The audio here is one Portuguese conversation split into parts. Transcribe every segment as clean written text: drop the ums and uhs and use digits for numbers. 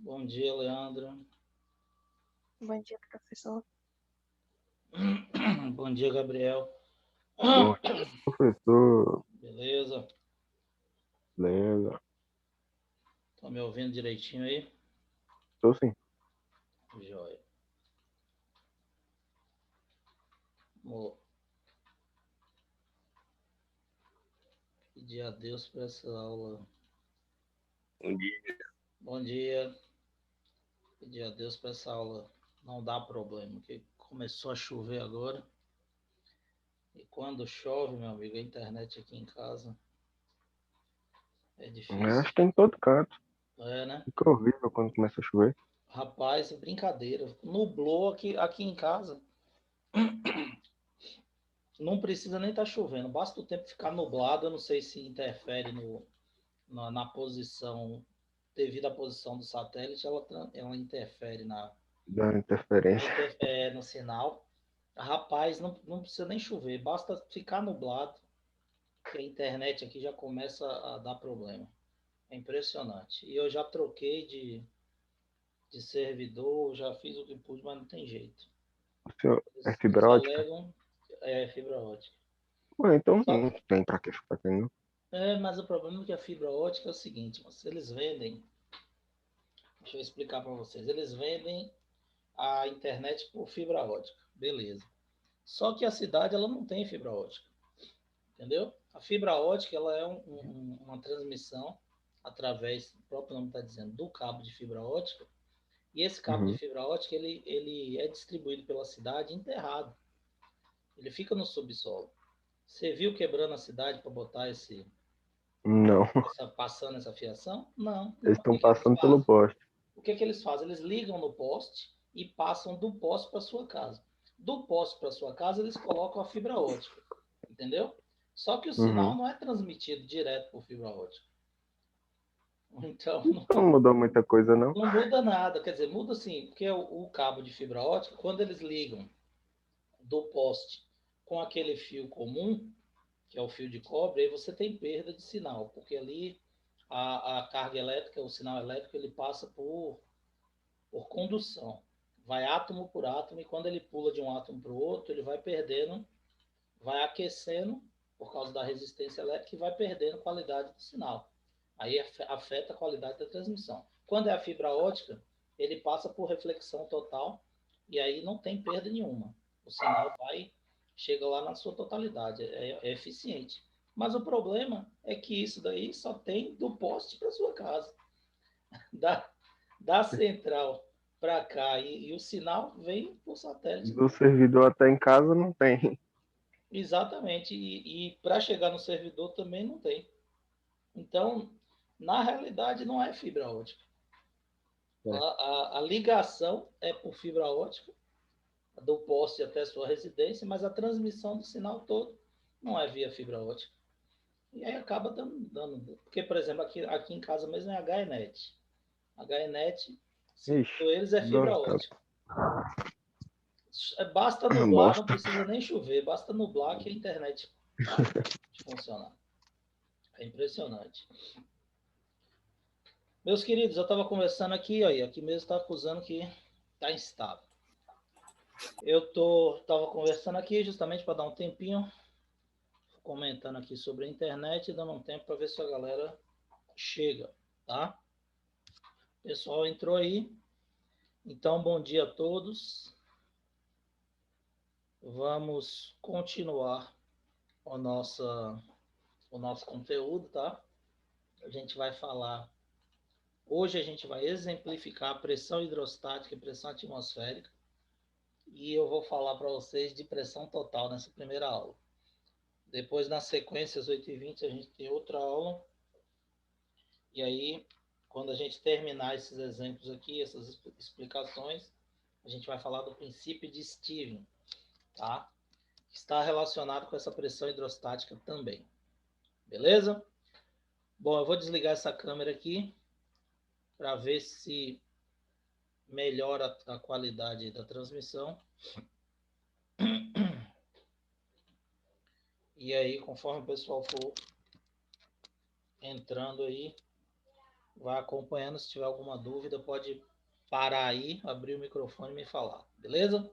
Bom dia, Leandro. Bom dia, professor. Bom dia, Gabriel. Bom dia, professor. Beleza? Beleza. Estão me ouvindo direitinho aí? Tô sim. Joia. Vou pedir a Deus para essa aula. Bom dia. Bom dia. Pedir a Deus para essa aula não dar problema, porque começou a chover agora. E quando chove, meu amigo, a internet aqui em casa é Acho difícil. que é em todo canto. É, né? Fica horrível quando começa a chover. Rapaz, é brincadeira. Nublou aqui em casa. Não precisa nem estar chovendo, basta o tempo ficar nublado. Eu não sei se interfere na posição, devido à posição do satélite, ela interfere Dá interferência. no sinal. Rapaz, não precisa nem chover, basta ficar nublado, que a internet aqui já começa a dar problema. É impressionante. E eu já troquei de servidor, já fiz o que pude, mas não tem jeito. O senhor é Eles fibra ótica? alegam fibra ótica. Ué, então Só, não tem pra que ficar tendo. mas o problema é que a fibra ótica é o seguinte, mas eles vendem, deixa eu explicar para vocês, eles vendem a internet por fibra ótica, beleza. Só que a cidade ela não tem fibra ótica, entendeu? A fibra ótica ela é uma transmissão através, o próprio nome está dizendo, do cabo de fibra ótica. E esse cabo de Uhum. fibra ótica ele é distribuído pela cidade enterrado. Ele fica no subsolo. Você viu quebrando a cidade para botar Não. passando essa fiação? Não, Eles não. O estão que eles passando pelo fazem? poste. O que eles fazem? Eles ligam no poste e passam do poste para sua casa. Do poste para sua casa, eles colocam a fibra ótica, entendeu? Só que o sinal Uhum. não é transmitido direto por fibra ótica. Então, Então não mudou muita coisa, não. não muda nada. Quer dizer, muda sim, porque o cabo de fibra ótica, quando eles ligam do poste com aquele fio comum, que é o fio de cobre, aí você tem perda de sinal, porque ali a carga elétrica, o sinal elétrico, ele passa por condução. Vai átomo por átomo, e quando ele pula de um átomo para o outro, ele vai perdendo, vai aquecendo por causa da resistência elétrica e vai perdendo qualidade do sinal. Aí afeta a qualidade da transmissão. Quando é a fibra ótica, ele passa por reflexão total e aí não tem perda nenhuma. O sinal chega lá na sua totalidade, é eficiente. Mas o problema é que isso daí só tem do poste para sua casa. Da, da central para cá e o sinal vem por satélite. Do servidor até em casa não tem. Exatamente. E para chegar no servidor também não tem. Então, na realidade, não é fibra ótica. É. A ligação é por fibra ótica, do poste até sua residência, mas a transmissão do sinal todo não é via fibra ótica. E aí acaba dando. Porque, por exemplo, aqui em casa mesmo é HNet. HNet, Ixi, segundo eles, é fibra gostado. ótica. Basta nublar, não Bosta. precisa nem chover, basta nublar que a internet para de funcionar. É impressionante. Meus queridos, eu estava conversando aqui, aí, aqui mesmo está acusando que está instável. Estava conversando aqui justamente para dar um tempinho, comentando aqui sobre a internet, dando um tempo para ver se a galera chega, tá? O pessoal entrou aí, então bom dia a todos. Vamos continuar o nosso, o nosso conteúdo, tá? A gente vai falar. Hoje a gente vai exemplificar a pressão hidrostática e pressão atmosférica. E eu vou falar para vocês de pressão total nessa primeira aula. Depois, na sequência, às 8h20, a gente tem outra aula. E aí, quando a gente terminar esses exemplos aqui, essas explicações, a gente vai falar do princípio de Stevens, tá? Que está relacionado com essa pressão hidrostática também. Beleza? Bom, eu vou desligar essa câmera aqui para ver se melhora a qualidade da transmissão. E aí, conforme o pessoal for entrando aí, vai acompanhando. Se tiver alguma dúvida, pode parar aí, abrir o microfone e me falar, beleza?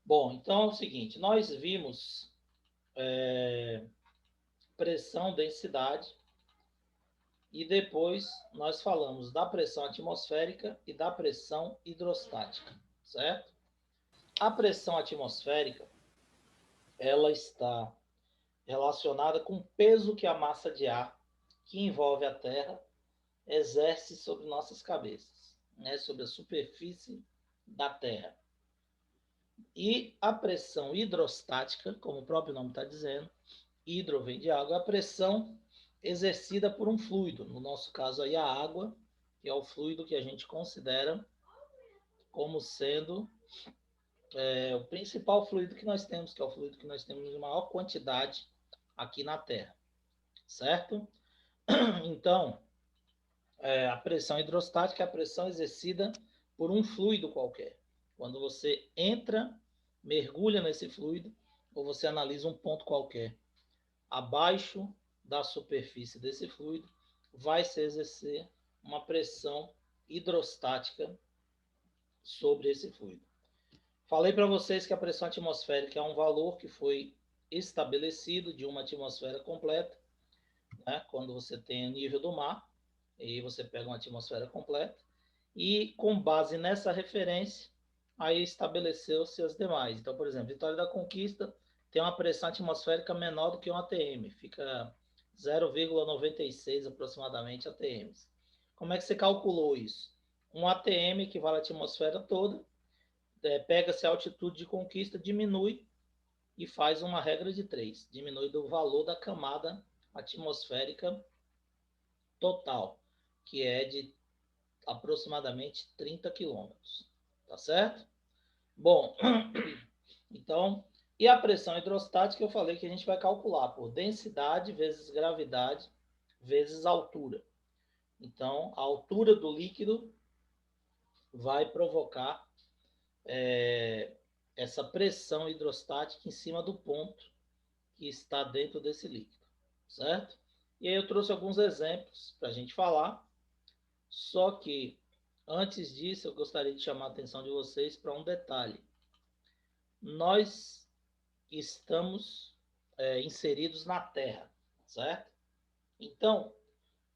Bom, então é o seguinte, nós vimos pressão, densidade, e depois nós falamos da pressão atmosférica e da pressão hidrostática, certo? A pressão atmosférica, ela está relacionada com o peso que a massa de ar que envolve a Terra exerce sobre nossas cabeças, né? Sobre a superfície da Terra. E a pressão hidrostática, como o próprio nome está dizendo, hidro vem de água, é a pressão exercida por um fluido, no nosso caso aí a água, que é o fluido que a gente considera como sendo o principal fluido que nós temos, que é o fluido que nós temos em maior quantidade aqui na Terra, certo? Então, a pressão hidrostática é a pressão exercida por um fluido qualquer. Quando você entra, mergulha nesse fluido, ou você analisa um ponto qualquer abaixo da superfície desse fluido, vai se exercer uma pressão hidrostática sobre esse fluido. Falei para vocês que a pressão atmosférica é um valor que foi estabelecido de uma atmosfera completa, né? Quando você tem o nível do mar, e você pega uma atmosfera completa, e com base nessa referência, aí estabeleceu-se as demais. Então, por exemplo, Vitória da Conquista tem uma pressão atmosférica menor do que um ATM, fica 0,96 aproximadamente ATMs. Como é que você calculou isso? Um ATM equivale à atmosfera toda, pega-se a altitude de conquista, diminui e faz uma regra de 3, diminui do valor da camada atmosférica total, que é de aproximadamente 30 quilômetros, tá certo? Bom, então, e a pressão hidrostática eu falei que a gente vai calcular por densidade vezes gravidade vezes altura. Então, a altura do líquido vai provocar essa pressão hidrostática em cima do ponto que está dentro desse líquido, certo? E aí eu trouxe alguns exemplos para a gente falar, só que antes disso eu gostaria de chamar a atenção de vocês para um detalhe. Nós estamos inseridos na Terra, certo? Então,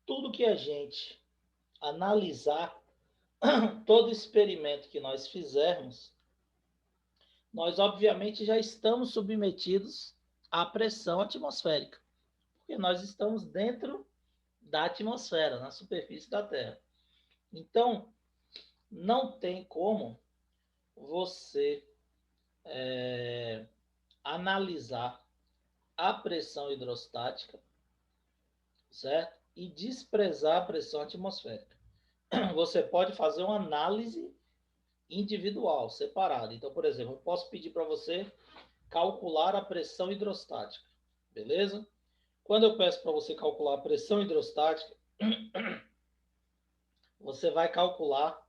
tudo que a gente analisar, todo experimento que nós fizermos, nós obviamente já estamos submetidos à pressão atmosférica, porque nós estamos dentro da atmosfera, na superfície da Terra. Então, não tem como você analisar a pressão hidrostática, certo? E desprezar a pressão atmosférica. Você pode fazer uma análise individual, separada. Então, por exemplo, eu posso pedir para você calcular a pressão hidrostática, beleza? Quando eu peço para você calcular a pressão hidrostática, você vai calcular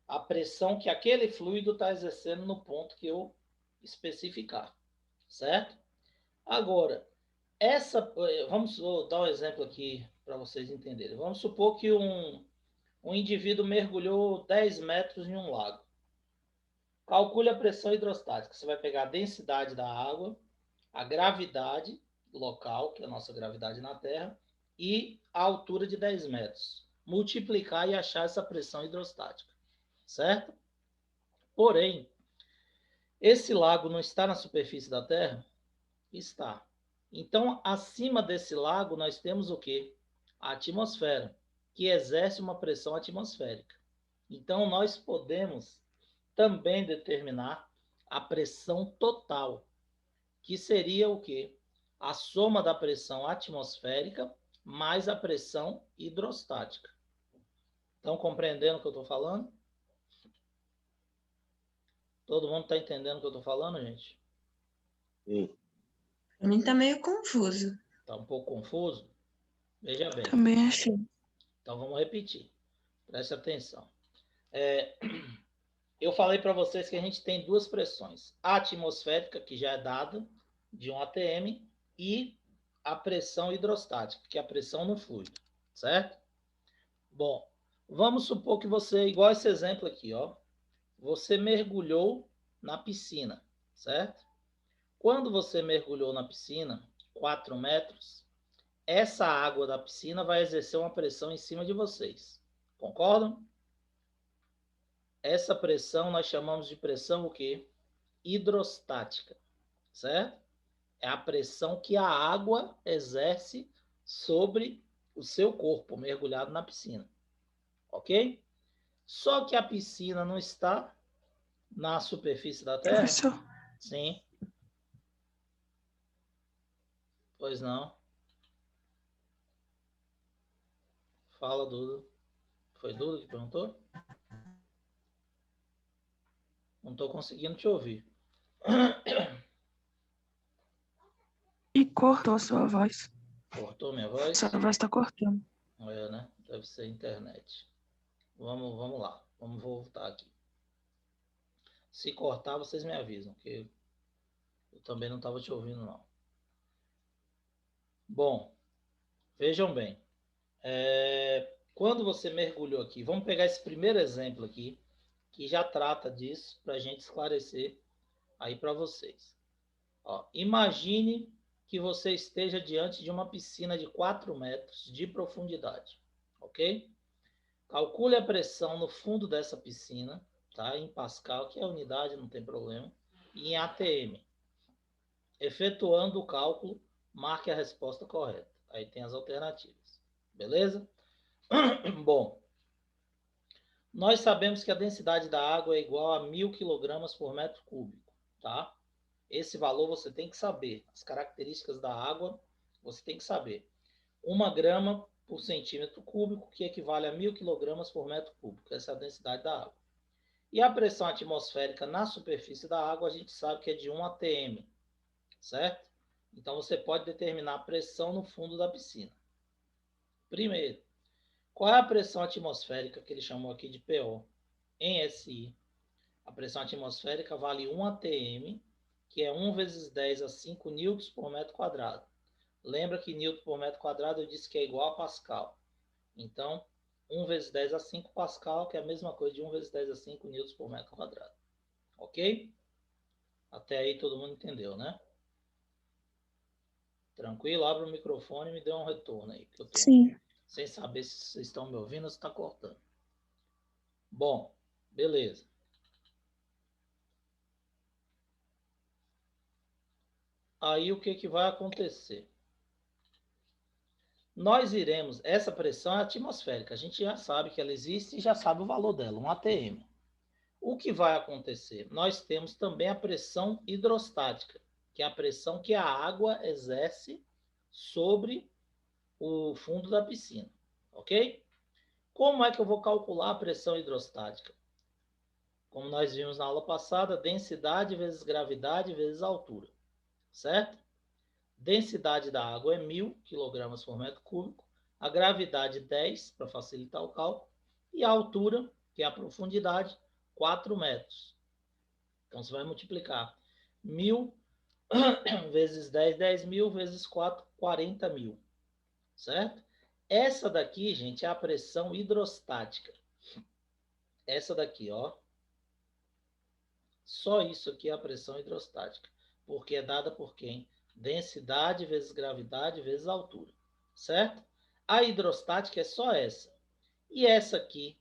a pressão que aquele fluido está exercendo no ponto que eu especificar, certo? Agora, vamos dar um exemplo aqui para vocês entenderem. Vamos supor que um indivíduo mergulhou 10 metros em um lago. Calcule a pressão hidrostática. Você vai pegar a densidade da água, a gravidade local, que é a nossa gravidade na Terra, e a altura de 10 metros. Multiplicar e achar essa pressão hidrostática, certo? Porém, esse lago não está na superfície da Terra? Está. Então, acima desse lago, nós temos o quê? A atmosfera, que exerce uma pressão atmosférica. Então, nós podemos também determinar a pressão total, que seria o quê? A soma da pressão atmosférica mais a pressão hidrostática. Estão compreendendo o que eu estou falando? Todo mundo está entendendo o que eu estou falando, gente? Sim. Pra mim tá meio confuso. Está um pouco confuso? Veja bem. Também achei. Então vamos repetir. Preste atenção. Eu falei para vocês que a gente tem duas pressões. A atmosférica, que já é dada de um ATM, e a pressão hidrostática, que é a pressão no fluido, certo? Bom, vamos supor que você, igual esse exemplo aqui, ó, você mergulhou na piscina, certo? Quando você mergulhou na piscina, 4 metros, essa água da piscina vai exercer uma pressão em cima de vocês. Concordam? Essa pressão nós chamamos de pressão o quê? Hidrostática, certo? É a pressão que a água exerce sobre o seu corpo mergulhado na piscina, ok? Só que a piscina não está na superfície da Terra? Professor, Sim. Pois não. Fala, Duda. Foi Duda que perguntou? Não estou conseguindo te ouvir. e cortou a sua voz. Cortou minha voz? Sua voz está cortando. É, né? Deve ser internet. Vamos lá. Vamos voltar aqui. Se cortar, vocês me avisam, que eu também não estava te ouvindo, não. Bom, vejam bem. Quando você mergulhou aqui, vamos pegar esse primeiro exemplo aqui, que já trata disso, para a gente esclarecer aí para vocês. Ó, imagine que você esteja diante de uma piscina de 4 metros de profundidade, ok? Calcule a pressão no fundo dessa piscina, tá? Em Pascal, que é a unidade, não tem problema, e em ATM. Efetuando o cálculo, marque a resposta correta. Aí tem as alternativas, beleza? Bom, nós sabemos que a densidade da água é igual a 1.000 kg por metro cúbico, tá? Esse valor você tem que saber. As características da água você tem que saber. 1 grama por centímetro cúbico, que equivale a 1.000 kg por metro cúbico. Essa é a densidade da água. E a pressão atmosférica na superfície da água, a gente sabe que é de 1 atm, certo? Então, você pode determinar a pressão no fundo da piscina. Primeiro, qual é a pressão atmosférica, que ele chamou aqui de PO, em SI? A pressão atmosférica vale 1 atm, que é 1 vezes 10 a 5 newtons por metro quadrado. Lembra que newton por metro quadrado eu disse que é igual a pascal. Então, 1 vezes 10 a 5 pascal, que é a mesma coisa de 1 vezes 10 a 5 newtons por metro quadrado. Ok? Até aí todo mundo entendeu, né? Tranquilo? Abre o microfone e me dê um retorno aí, que eu tô Sim. sem saber se vocês estão me ouvindo ou se está cortando. Bom, beleza. Aí o que vai acontecer? Nós iremos, essa pressão é atmosférica, a gente já sabe que ela existe e já sabe o valor dela, 1 atm. O que vai acontecer? Nós temos também a pressão hidrostática, que é a pressão que a água exerce sobre o fundo da piscina, ok? Como é que eu vou calcular a pressão hidrostática? Como nós vimos na aula passada, densidade vezes gravidade vezes altura, certo? Densidade da água é 1.000 kg por metro cúbico, a gravidade 10, para facilitar o cálculo, e a altura, que é a profundidade, 4 metros. Então, você vai multiplicar 1.000 vezes 10, 10.000 vezes 4, 40.000, certo? Essa daqui, gente, é a pressão hidrostática. Essa daqui, ó. Só isso aqui é a pressão hidrostática, porque é dada por quem? Densidade vezes gravidade vezes altura, certo? A hidrostática é só essa. E essa aqui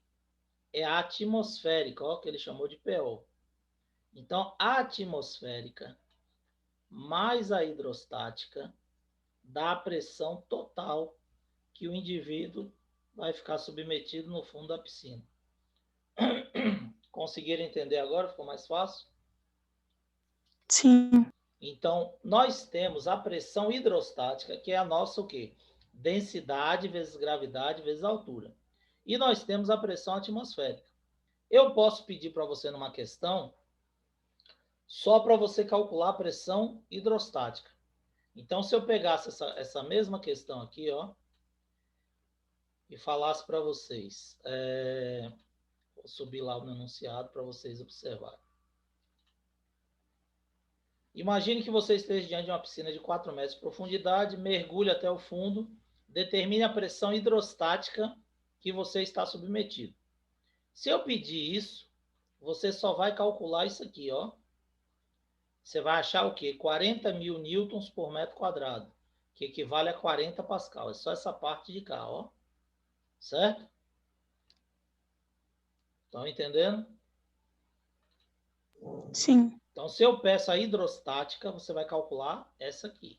é a atmosférica, ó, que ele chamou de PO. Então, a atmosférica mais a hidrostática dá a pressão total que o indivíduo vai ficar submetido no fundo da piscina. Conseguiram entender agora? Ficou mais fácil? Sim. Então, nós temos a pressão hidrostática, que é a nossa o quê? Densidade vezes gravidade vezes altura. E nós temos a pressão atmosférica. Eu posso pedir para você numa questão só para você calcular a pressão hidrostática. Então, se eu pegasse essa mesma questão aqui, ó, e falasse para vocês, vou subir lá no enunciado para vocês observarem. Imagine que você esteja diante de uma piscina de 4 metros de profundidade, mergulhe até o fundo, determine a pressão hidrostática que você está submetido. Se eu pedir isso, você só vai calcular isso aqui, ó. Você vai achar o quê? 40 mil newtons por metro quadrado, que equivale a 40 pascal. É só essa parte de cá, ó. Certo? Estão entendendo? Sim. Então, se eu peço a hidrostática, você vai calcular essa aqui.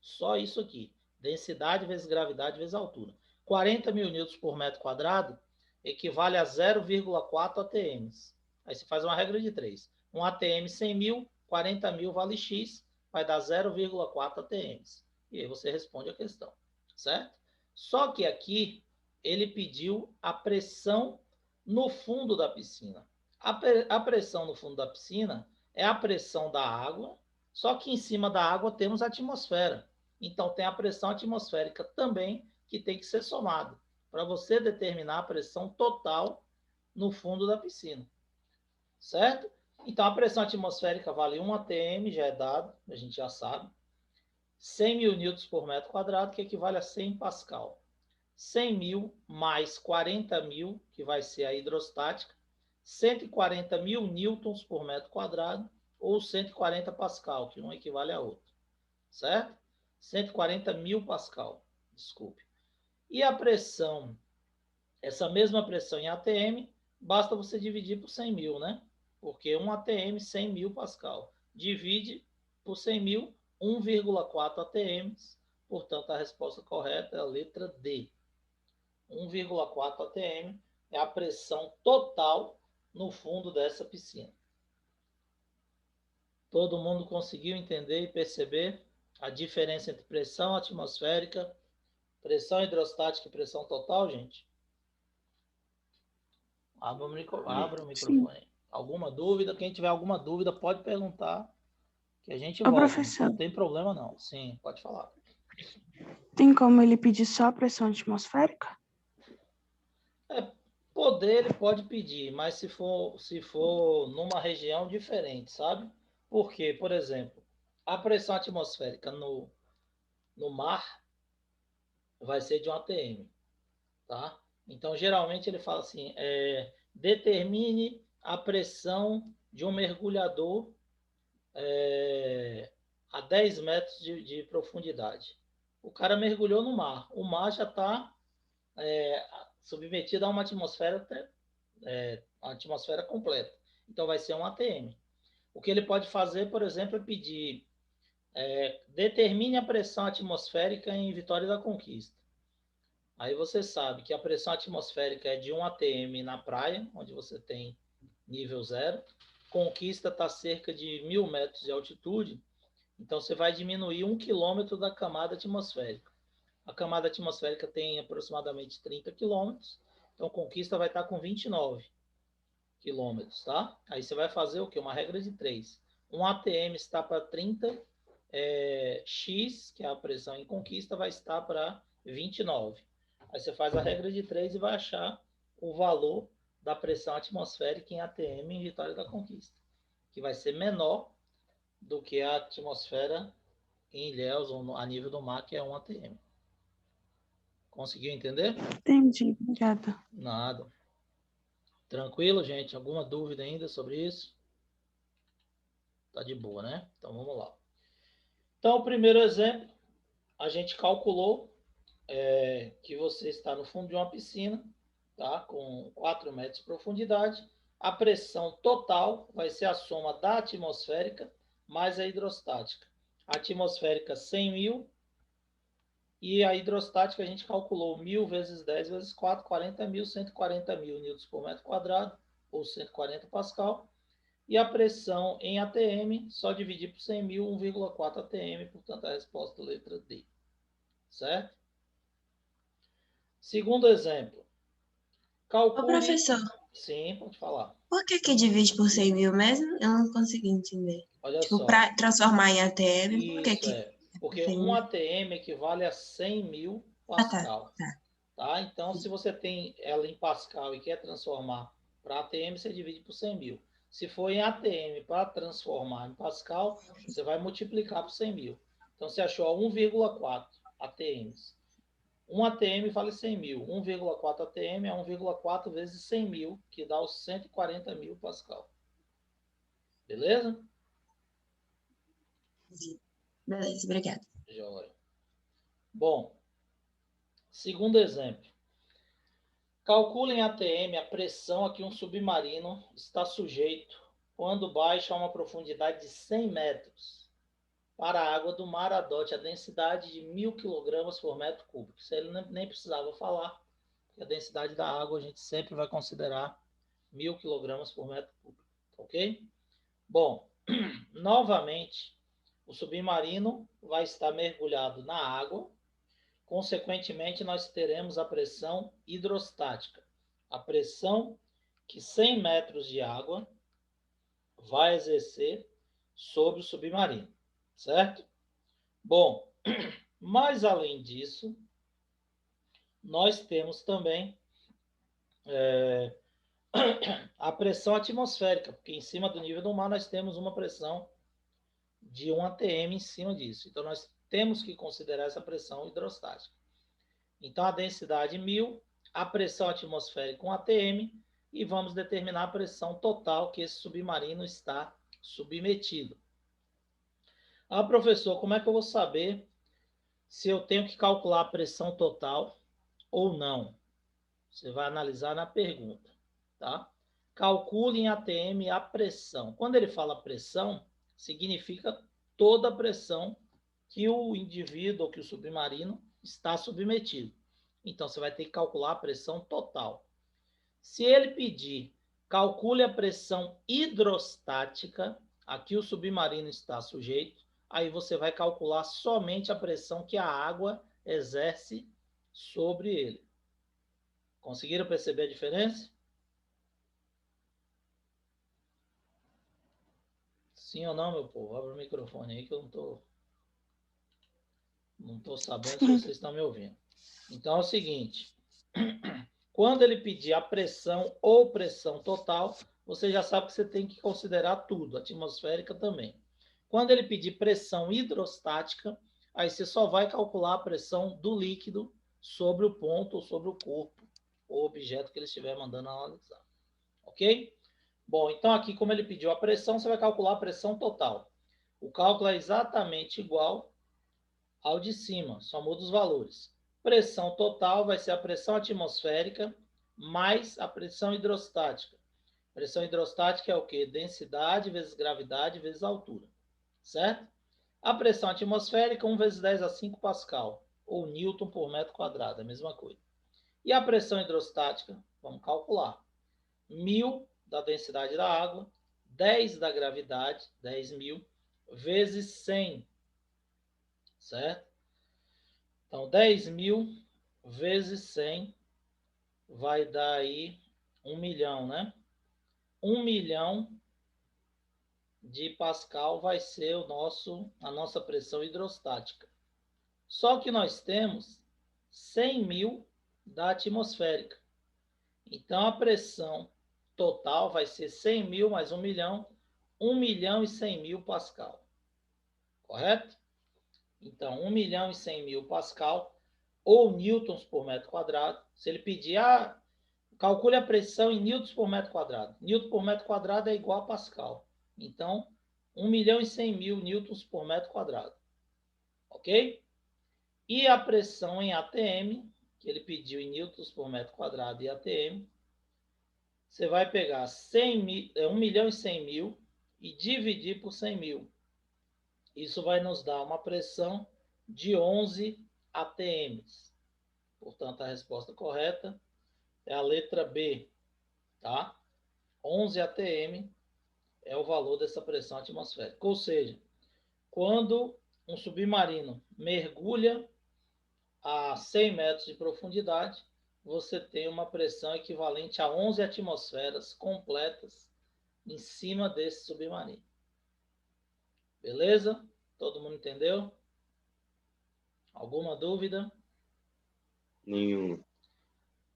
Só isso aqui. Densidade vezes gravidade vezes altura. 40 mil newtons por metro quadrado equivale a 0,4 ATMs. Aí você faz uma regra de 3. Um ATM 100 mil, 40 mil vale X, vai dar 0,4 ATMs. E aí você responde a questão. Certo? Só que aqui ele pediu a pressão no fundo da piscina. A pressão no fundo da piscina é a pressão da água, só que em cima da água temos a atmosfera. Então, tem a pressão atmosférica também que tem que ser somada para você determinar a pressão total no fundo da piscina. Certo? Então, a pressão atmosférica vale 1 atm, já é dado, a gente já sabe. 100 mil newtons por metro quadrado, que equivale a 100 pascal. 100 mil mais 40 mil, que vai ser a hidrostática, 140 mil newtons por metro quadrado, ou 140 pascal, que um equivale a outro. Certo? 140 mil pascal, desculpe. E a pressão, essa mesma pressão em ATM, basta você dividir por 100 mil, né? Porque 1 ATM, 100 mil pascal. Divide por 100 mil, 1,4 ATMs. Portanto, a resposta correta é a letra D. 1,4 ATM é a pressão total no fundo dessa piscina. Todo mundo conseguiu entender e perceber a diferença entre pressão atmosférica, pressão hidrostática e pressão total, gente? Abra o microfone. Sim. Alguma dúvida? Quem tiver alguma dúvida pode perguntar, que a gente Ô, volta. professor, Não tem problema não. Sim, pode falar. tem como ele pedir só a pressão atmosférica? Poder ele pode pedir, mas se for numa região diferente, sabe? Porque, por exemplo, a pressão atmosférica no mar vai ser de 1 atm, tá? Então, geralmente ele fala assim, determine a pressão de um mergulhador a 10 metros de profundidade. O cara mergulhou no mar. O mar já está submetido a uma atmosfera, uma atmosfera completa. Então, vai ser 1 atm. O que ele pode fazer, por exemplo, é pedir determine a pressão atmosférica em Vitória da Conquista. Aí você sabe que a pressão atmosférica é de 1 atm na praia, onde você tem nível 0. Conquista está cerca de 1.000 metros de altitude, então você vai diminuir 1 quilômetro da camada atmosférica. A camada atmosférica tem aproximadamente 30 quilômetros, então Conquista vai estar com 29 quilômetros, tá? Aí você vai fazer o quê? Uma regra de 3. 1 atm está para 30, X, que é a pressão em Conquista, vai estar para 29. Aí você faz a regra de 3 e vai achar o valor da pressão atmosférica em ATM em Vitória da Conquista, que vai ser menor do que a atmosfera em Ilhéus, ou a nível do mar, que é 1 atm. Conseguiu entender? Entendi, obrigada. Nada. Tranquilo, gente? Alguma dúvida ainda sobre isso? Tá de boa, né? Então vamos lá. Então, o primeiro exemplo, a gente calculou que você está no fundo de uma piscina, tá? Com 4 metros de profundidade. A pressão total vai ser a soma da atmosférica mais a hidrostática. A atmosférica 100 mil e a hidrostática a gente calculou 1.000 vezes 10 vezes 4, 40 mil, 140 mil newtons por metro quadrado, ou 140 pascal. E a pressão em ATM, só dividir por 100 mil, 1,4 ATM, portanto a resposta é a letra D. Certo? Segundo exemplo. Ô, professor, Sim, pode falar. por que divide por 100 mil mesmo? Eu não consegui entender. Olha Tipo, só. para transformar em ATM, por que Isso porque 100 1 mil? ATM equivale a 100 mil Ah, tá. pascal. Tá? Então, se você tem ela em pascal e quer transformar para ATM, você divide por 100 mil. Se for em ATM para transformar em pascal, você vai multiplicar por 100 mil. Então, você achou 1,4 ATMs. 1 ATM vale 100 mil. 1,4 ATM é 1,4 vezes 100 mil, que dá os 140 mil Pascal. Beleza? Beleza, obrigada. Joia. Bom, segundo exemplo. Calcule em ATM a pressão a que um submarino está sujeito quando baixa a uma profundidade de 100 metros para a água do mar adote a densidade de 1.000 kg por metro cúbico. Isso ele nem precisava falar, porque a densidade da água a gente sempre vai considerar 1.000 kg por metro cúbico. Ok? Bom, novamente, o submarino vai estar mergulhado na água. Consequentemente, nós teremos a pressão hidrostática. A pressão que 100 metros de água vai exercer sobre o submarino. Certo? Bom, mas além disso, nós temos também a pressão atmosférica, porque em cima do nível do mar nós temos uma pressão de 1 atm em cima disso. Então, nós temos que considerar essa pressão hidrostática. Então, a densidade 1.000, a pressão atmosférica 1 atm, e vamos determinar a pressão total que esse submarino está submetido. Ah, professor, como é que eu vou saber se eu tenho que calcular a pressão total ou não? Você vai analisar na pergunta, tá? Calcule em ATM a pressão. Quando ele fala pressão, significa toda a pressão que o indivíduo ou que o submarino está submetido. Então, você vai ter que calcular a pressão total. Se ele pedir, calcule a pressão hidrostática a que o submarino está sujeito, aí você vai calcular somente a pressão que a água exerce sobre ele. Conseguiram perceber a diferença? Sim ou não, meu povo? Abre o microfone aí que eu não tô sabendo se vocês estão me ouvindo. Então é o seguinte, quando ele pedir a pressão ou pressão total, você já sabe que você tem que considerar tudo, atmosférica também. Quando ele pedir pressão hidrostática, aí você só vai calcular a pressão do líquido sobre o ponto ou sobre o corpo ou objeto que ele estiver mandando analisar. Ok? Bom, então aqui, como ele pediu a pressão, você vai calcular a pressão total. O cálculo é exatamente igual ao de cima, só muda os valores. Pressão total vai ser a pressão atmosférica mais a pressão hidrostática. Pressão hidrostática é o quê? Densidade vezes gravidade vezes altura. Certo? A pressão atmosférica, 1 vezes 10 a 5 Pascal, ou Newton por metro quadrado, é a mesma coisa. E a pressão hidrostática, vamos calcular. 1.000 da densidade da água, 10 da gravidade, 10.000, vezes 100. Certo? Então, 10.000 vezes 100 vai dar aí 1 milhão, né? 1 milhão de Pascal vai ser a nossa pressão hidrostática. Só que nós temos 100.000 da atmosférica. Então, a pressão total vai ser 100.000 mais 1 milhão, 1 milhão e 100.000 Pascal. Correto? Então, 1 milhão e 100.000 Pascal, ou newtons por metro quadrado. Se ele pedir, calcule a pressão em newtons por metro quadrado. Newton por metro quadrado é igual a Pascal. Então, 1 milhão e 100.000 newtons por metro quadrado. Ok? E a pressão em ATM, que ele pediu em newtons por metro quadrado e ATM, você vai pegar 1 milhão e 100.000 e dividir por 100.000. Isso vai nos dar uma pressão de 11 ATMs. Portanto, a resposta correta é a letra B, tá? 11 ATM é o valor dessa pressão atmosférica. Ou seja, quando um submarino mergulha a 100 metros de profundidade, você tem uma pressão equivalente a 11 atmosferas completas em cima desse submarino. Beleza? Todo mundo entendeu? Alguma dúvida? Nenhuma.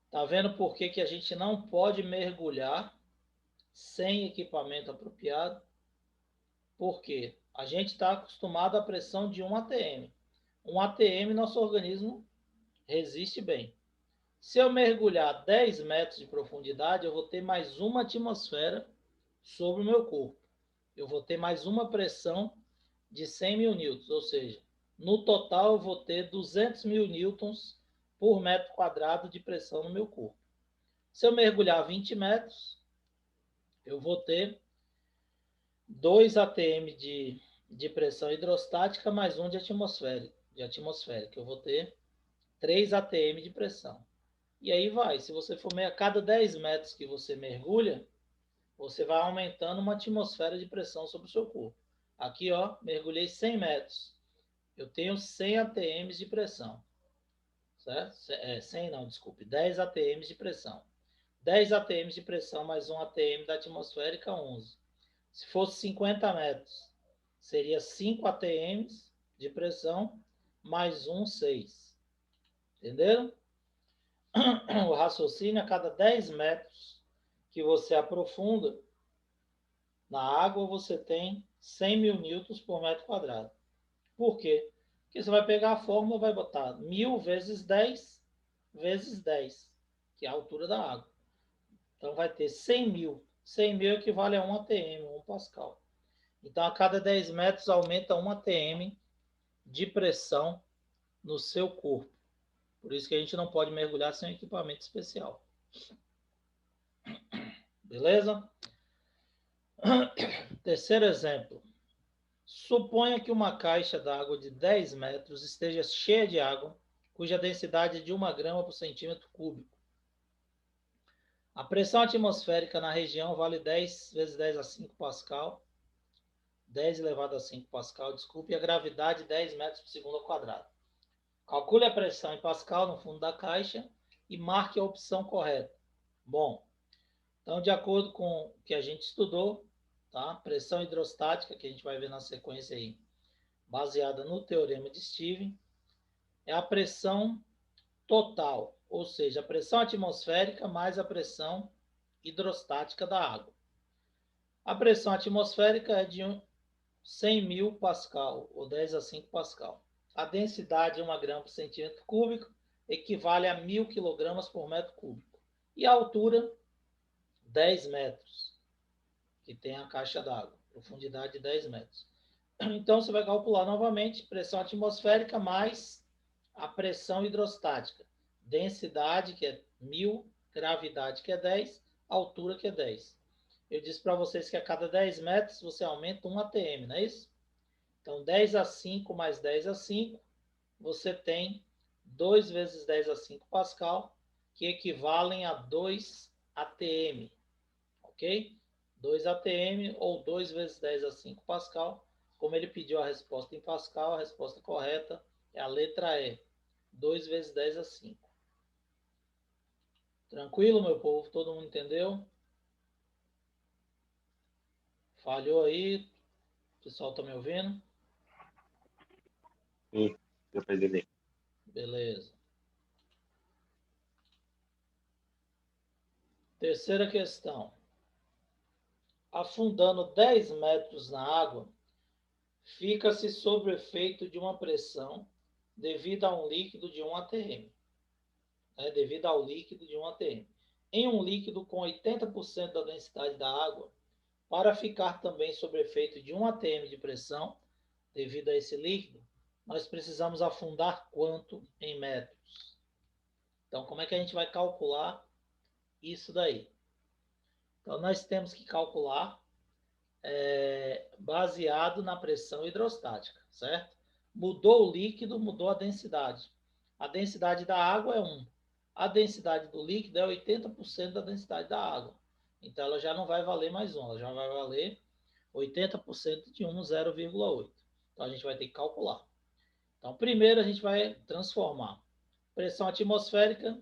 Tá vendo por que a gente não pode mergulhar sem equipamento apropriado? Porque a gente está acostumado à pressão de 1 atm. 1 atm nosso organismo resiste bem. Se eu mergulhar 10 metros de profundidade, eu vou ter mais uma atmosfera sobre o meu corpo. Eu vou ter mais uma pressão de 100 mil newtons, ou seja, no total eu vou ter 200 mil newtons por metro quadrado de pressão no meu corpo. Se eu mergulhar 20 metros, eu vou ter 2 atm de pressão hidrostática mais um de atmosférica. Eu vou ter 3 atm de pressão. E aí vai, se você for a cada 10 metros que você mergulha, você vai aumentando uma atmosfera de pressão sobre o seu corpo. Aqui, ó, mergulhei 100 metros. Eu tenho 100 atm de pressão. Certo? 100 não, desculpe. 10 atm de pressão. 10 atm de pressão mais 1 atm da atmosférica, 11. Se fosse 50 metros, seria 5 atm de pressão mais 1, 6. Entenderam? O raciocínio, a cada 10 metros que você aprofunda na água, você tem 100 mil newtons por metro quadrado. Por quê? Porque você vai pegar a fórmula e vai botar 1000 vezes 10 vezes 10, que é a altura da água. Então vai ter 100 mil. 100 mil equivale a 1 atm, 1 pascal. Então, a cada 10 metros aumenta 1 atm de pressão no seu corpo. Por isso que a gente não pode mergulhar sem equipamento especial. Beleza? Terceiro exemplo. Suponha que uma caixa d'água de 10 metros esteja cheia de água, cuja densidade é de 1 grama por centímetro cúbico. A pressão atmosférica na região vale 10 vezes 10 a 5 pascal, 10 elevado a 5 pascal, desculpe, e a gravidade 10 metros por segundo ao quadrado. Calcule a pressão em pascal no fundo da caixa e marque a opção correta. Bom, então, de acordo com o que a gente estudou, tá? Pressão hidrostática, que a gente vai ver na sequência aí, baseada no teorema de Stevens, é a pressão total, ou seja, a pressão atmosférica mais a pressão hidrostática da água. A pressão atmosférica é de 100 mil pascal, ou 10 a 5 pascal. A densidade 1 grama por centímetro cúbico equivale a 1000 quilogramas por metro cúbico. E a altura, 10 metros, que tem a caixa d'água, profundidade de 10 metros. Então, você vai calcular novamente pressão atmosférica mais a pressão hidrostática. Densidade, que é 1000, gravidade, que é 10, altura, que é 10. Eu disse para vocês que a cada 10 metros você aumenta 1 atm, não é isso? Então, 10 a 5 mais 10 a 5, você tem 2 vezes 10 a 5 pascal, que equivalem a 2 atm, ok? 2 atm ou 2 vezes 10 a 5 pascal. Como ele pediu a resposta em pascal, a resposta correta é a letra E, 2 vezes 10 a 5. Tranquilo, meu povo? Todo mundo entendeu? Falhou aí? O pessoal está me ouvindo? Sim, deu para entender. Beleza. Terceira questão. Afundando 10 metros na água, fica-se sob o efeito de uma pressão devido a um líquido de 1 atm. Devido ao líquido de 1 atm. Em um líquido com 80% da densidade da água, para ficar também sob o efeito de 1 atm de pressão, devido a esse líquido, nós precisamos afundar quanto em metros? Então, como é que a gente vai calcular isso daí? Então, nós temos que calcular baseado na pressão hidrostática, certo? Mudou o líquido, mudou a densidade. A densidade da água é 1. A densidade do líquido é 80% da densidade da água. Então, ela já não vai valer mais 1, ela já vai valer 80% de 1, 0,8. Então, a gente vai ter que calcular. Então, primeiro a gente vai transformar pressão atmosférica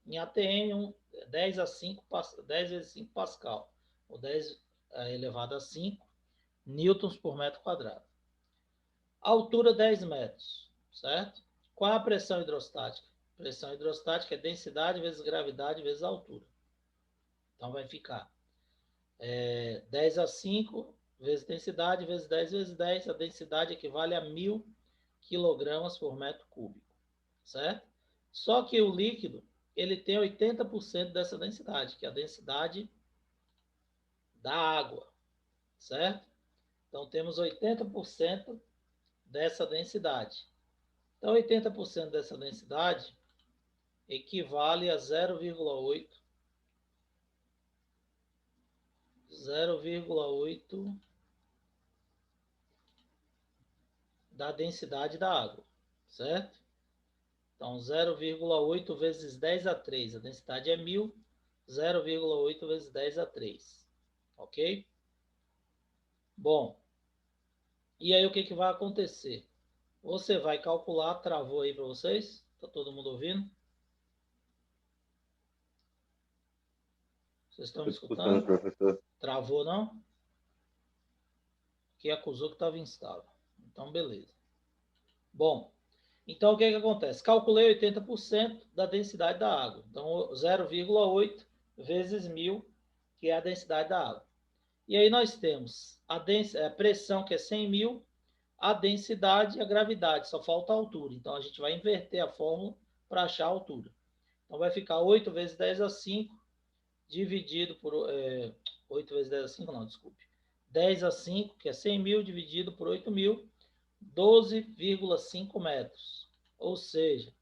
em atm, 10 a 5, 10 vezes 5 pascal, ou 10 elevado a 5 newtons por metro quadrado. Altura 10 metros, certo? Qual é a pressão hidrostática? Pressão hidrostática é densidade vezes gravidade vezes altura. Então vai ficar 10 a 5 vezes densidade vezes 10 vezes 10. A densidade equivale a 1000 quilogramas por metro cúbico, certo? Só que o líquido, ele tem 80% dessa densidade, que é a densidade da água, certo? Então, temos 80% dessa densidade. Então, 80% dessa densidade equivale a 0,8 da densidade da água, certo? Então, 0,8 vezes 10 a 3, a densidade é 1000, 0,8 vezes 10 a 3, ok? Bom, e aí o que vai acontecer? Você vai calcular, travou aí para vocês? Está todo mundo ouvindo? Vocês estão me escutando? Professor. Travou, não? Que acusou que estava instável. Então, beleza. Bom, então o que acontece? Calculei 80% da densidade da água. Então, 0,8 vezes 1000, que é a densidade da água. E aí nós temos a pressão, que é 100.000, a densidade e a gravidade, só falta a altura. Então, a gente vai inverter a fórmula para achar a altura. Então, vai ficar 8 vezes 10 a 5, dividido por... 8 vezes 10 a 5, não, desculpe. 10 a 5, que é 100.000, dividido por 8.000, 12,5 metros. Ou seja,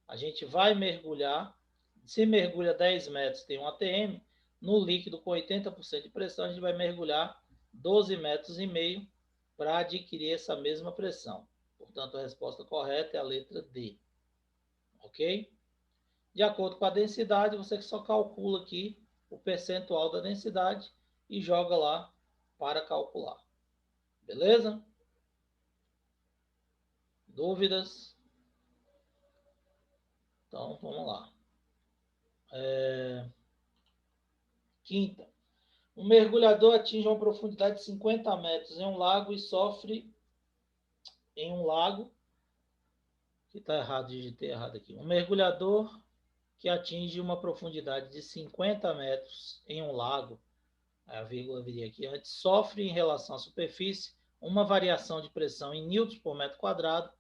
a gente vai mergulhar, se mergulha 10 metros, tem um ATM, no líquido com 80% de pressão, a gente vai mergulhar 12,5 metros para adquirir essa mesma pressão. Portanto, a resposta correta é a letra D. Ok? De acordo com a densidade, você só calcula aqui o percentual da densidade e joga lá para calcular. Beleza? Dúvidas? Então, vamos lá. Quinta. Um mergulhador atinge uma profundidade de 50 metros em um lago e sofre em um lago... que está errado, digitei errado aqui. Um mergulhador que atinge uma profundidade de 50 metros em um lago, a vírgula viria aqui antes, sofre em relação à superfície uma variação de pressão em newtons por metro quadrado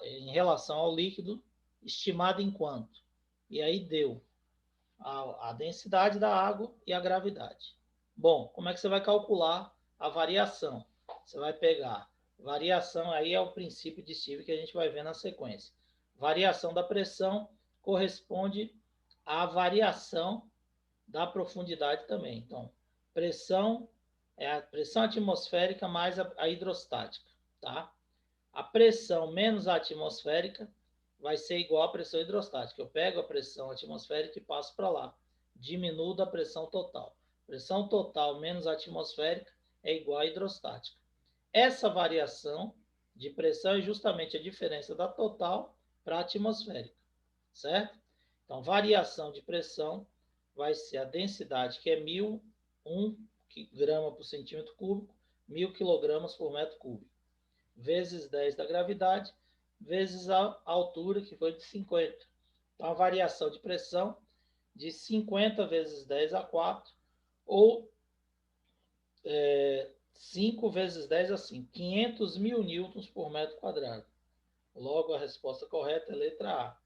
em relação ao líquido, estimada em quanto? E aí deu a densidade da água e a gravidade. Bom, como é que você vai calcular a variação? Você vai pegar variação, aí é o princípio de Steve que a gente vai ver na sequência. Variação da pressão corresponde à variação da profundidade também. Então, pressão é a pressão atmosférica mais a hidrostática, tá? A pressão menos a atmosférica vai ser igual à pressão hidrostática. Eu pego a pressão atmosférica e passo para lá. Diminuo da pressão total. Pressão total menos a atmosférica é igual à hidrostática. Essa variação de pressão é justamente a diferença da total para a atmosférica, certo? Então, variação de pressão vai ser a densidade, que é 1.001 grama por centímetro cúbico, 1.000 quilogramas por metro cúbico, vezes 10 da gravidade, vezes a altura, que foi de 50. Então, a variação de pressão de 50 vezes 10 a 4, ou 5 vezes 10 a 5, 500 mil newtons por metro quadrado. Logo, a resposta correta é letra A.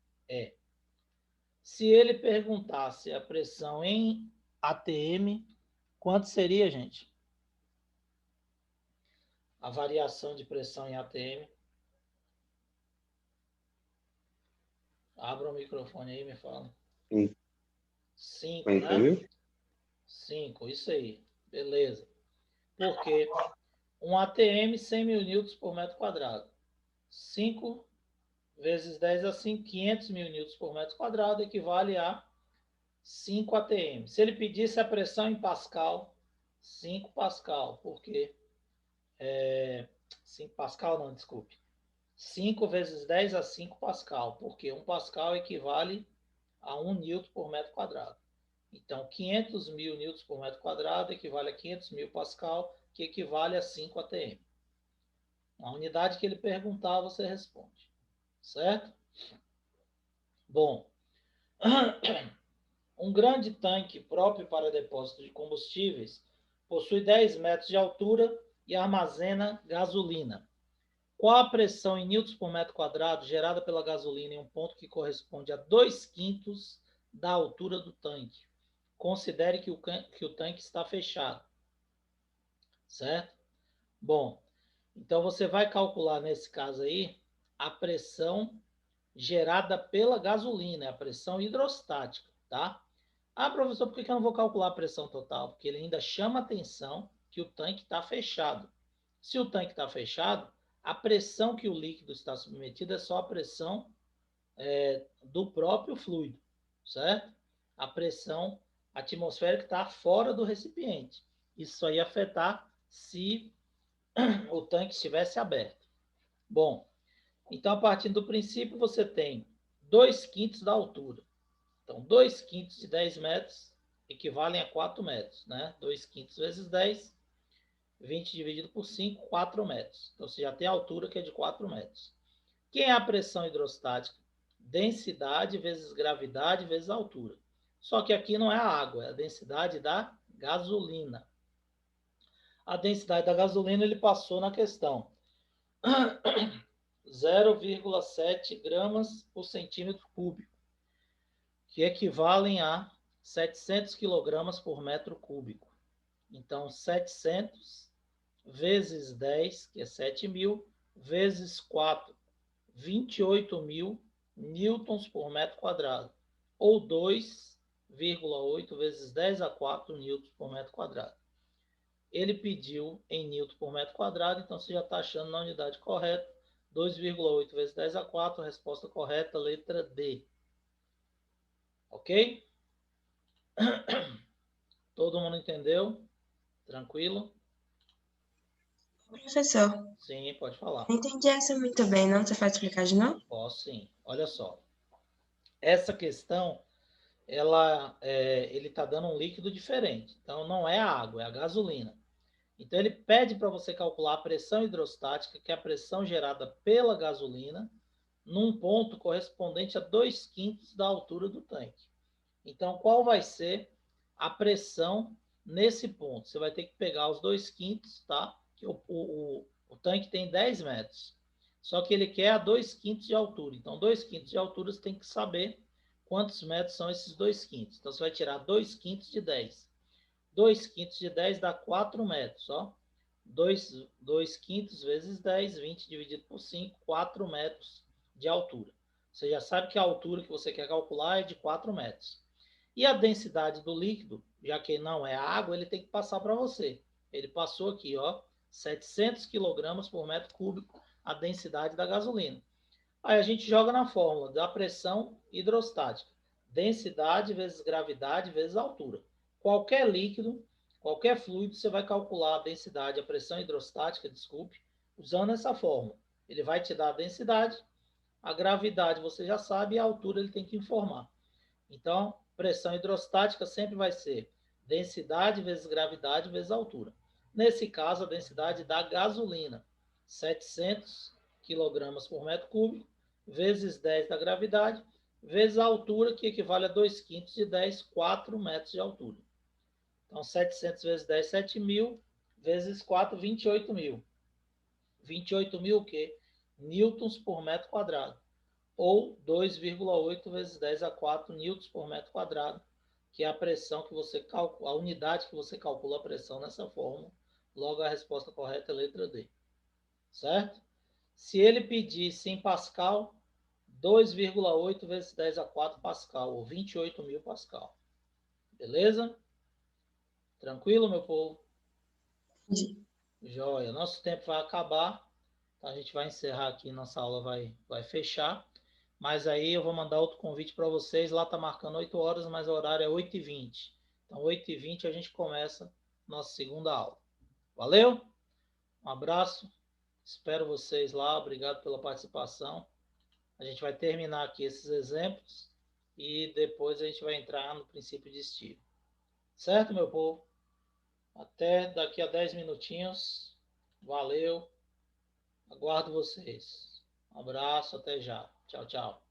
Se ele perguntasse a pressão em ATM, quanto seria, gente? A variação de pressão em ATM. Abra o microfone aí e me fala. 5, né? 5, isso aí. Beleza. Porque um ATM, 100 mil newtons por metro quadrado. 5 vezes 10 a 5, 500 mil newtons por metro quadrado, equivale a 5 ATM. Se ele pedisse a pressão em Pascal, 5 Pascal, porque 5 Pascal não, desculpe. 5 vezes 10 a 5 Pascal, porque 1 Pascal equivale a 1 Newton por metro quadrado. Então, 500 mil newtons por metro quadrado equivale a 500 mil Pascal, que equivale a 5 ATM. A unidade que ele perguntar, você responde. Certo? Bom, um grande tanque próprio para depósito de combustíveis possui 10 metros de altura e armazena gasolina. Qual a pressão em newtons por metro quadrado gerada pela gasolina em um ponto que corresponde a 2/5 da altura do tanque? Considere que o tanque está fechado, certo? Bom, então você vai calcular nesse caso aí a pressão gerada pela gasolina, a pressão hidrostática, tá? Ah, professor, por que eu não vou calcular a pressão total? Porque ele ainda chama atenção que o tanque está fechado. Se o tanque está fechado, a pressão que o líquido está submetido é só a pressão do próprio fluido, certo? A pressão atmosférica está fora do recipiente. Isso aí afetar se o tanque estivesse aberto. Bom, então a partir do princípio você tem 2/5 da altura. Então 2/5 de 10 metros equivalem a 4 metros, né? 2/5 vezes 10, 20 dividido por 5, 4 metros. Então você já tem a altura que é de 4 metros. Quem é a pressão hidrostática? Densidade vezes gravidade vezes altura. Só que aqui não é a água, é a densidade da gasolina. A densidade da gasolina ele passou na questão. 0,7 gramas por centímetro cúbico, que equivalem a 700 quilogramas por metro cúbico. Então, 700 vezes 10, que é 7.000, vezes 4, 28.000 newtons por metro quadrado, ou 2,8 vezes 10 a 4 newtons por metro quadrado. Ele pediu em newton por metro quadrado, então você já está achando na unidade correta. 2,8 vezes 10 a 4, resposta correta, letra D. Ok? Todo mundo entendeu? Tranquilo? Professor, Sim, pode falar. não entendi essa muito bem, não? Você pode explicar de novo? Posso sim. Olha só. Essa questão, ele está dando um líquido diferente. Então, não é a água, é a gasolina. Então, ele pede para você calcular a pressão hidrostática, que é a pressão gerada pela gasolina, num ponto correspondente a 2/5 da altura do tanque. Então, qual vai ser a pressão nesse ponto? Você vai ter que pegar os 2/5, tá? Que o tanque tem 10 metros. Só que ele quer a 2/5 de altura. Então, 2/5 de altura, você tem que saber quantos metros são esses 2/5. Então, você vai tirar 2/5 de 10. 2/5 de 10 dá 4 metros, ó. 2/5 vezes 10, 20 dividido por 5, 4 metros de altura. Você já sabe que a altura que você quer calcular é de 4 metros. E a densidade do líquido, já que não é água, ele tem que passar para você. Ele passou aqui, ó, 700 kg por metro cúbico, a densidade da gasolina. Aí a gente joga na fórmula da pressão hidrostática. Densidade vezes gravidade vezes altura. Qualquer líquido, qualquer fluido, você vai calcular a densidade, a pressão hidrostática, desculpe, usando essa fórmula. Ele vai te dar a densidade, a gravidade você já sabe e a altura ele tem que informar. Então, pressão hidrostática sempre vai ser densidade vezes gravidade vezes altura. Nesse caso, a densidade da gasolina, 700 kg por metro cúbico, vezes 10 da gravidade, vezes a altura, que equivale a 2/5 de 10, 4 metros de altura. Então, 700 vezes 10, 7.000, vezes 4, 28.000. 28.000 o quê? Newtons por metro quadrado. Ou 2,8 vezes 10 a 4 newtons por metro quadrado, que é a pressão que você calcula, a unidade que você calcula a pressão nessa fórmula. Logo, a resposta correta é a letra D. Certo? Se ele pedisse em Pascal, 2,8 vezes 10 a 4 Pascal, ou 28.000 Pascal. Beleza? Tranquilo, meu povo? Entendi. Joia. Nosso tempo vai acabar. Então, a gente vai encerrar aqui, nossa aula vai fechar. Mas aí eu vou mandar outro convite para vocês. Lá está marcando 8 horas, mas o horário é 8h20. Então, 8h20 a gente começa nossa segunda aula. Valeu? Um abraço. Espero vocês lá. Obrigado pela participação. A gente vai terminar aqui esses exemplos e depois a gente vai entrar no princípio de estilo. Certo, meu povo? Até daqui a 10 minutinhos. Valeu. Aguardo vocês. Um abraço. Até já. Tchau, tchau.